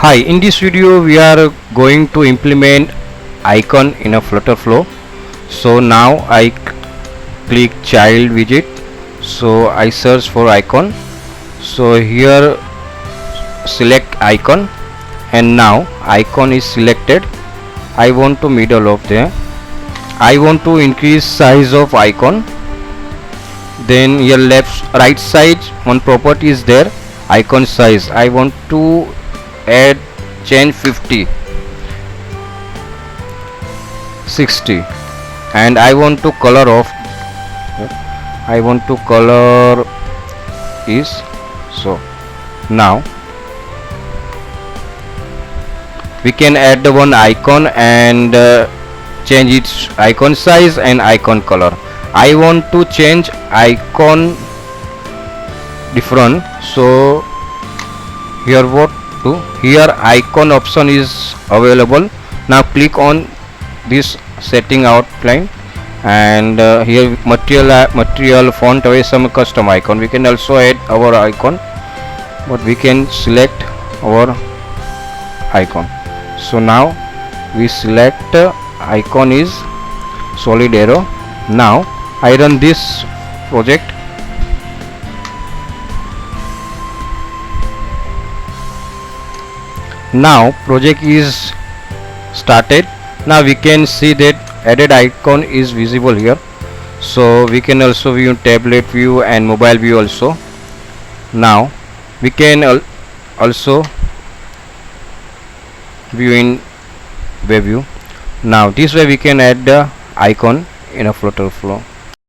Hi, in this video we are going to implement icon in a flutter flow. So now I click child widget, so I search for icon, so here select icon, and now icon is selected. I want to middle of there. I want to increase size of icon. Then here right side one property is there, icon size. I want to add change 50 60, and I want to color of is so. Now we can add the one icon and change its icon size and icon color. I want to change icon different, so here what to, here icon option is available. Now click on this setting outline, and here material font away some custom icon. We can also add our icon, but we can select our icon. So now we select icon is solid arrow. Now I run this project. Now project is started. Now we can see that added icon is visible here, so we can also view tablet view and mobile view also. Now we can also view in web view. Now this way we can add the icon in a flutter flow.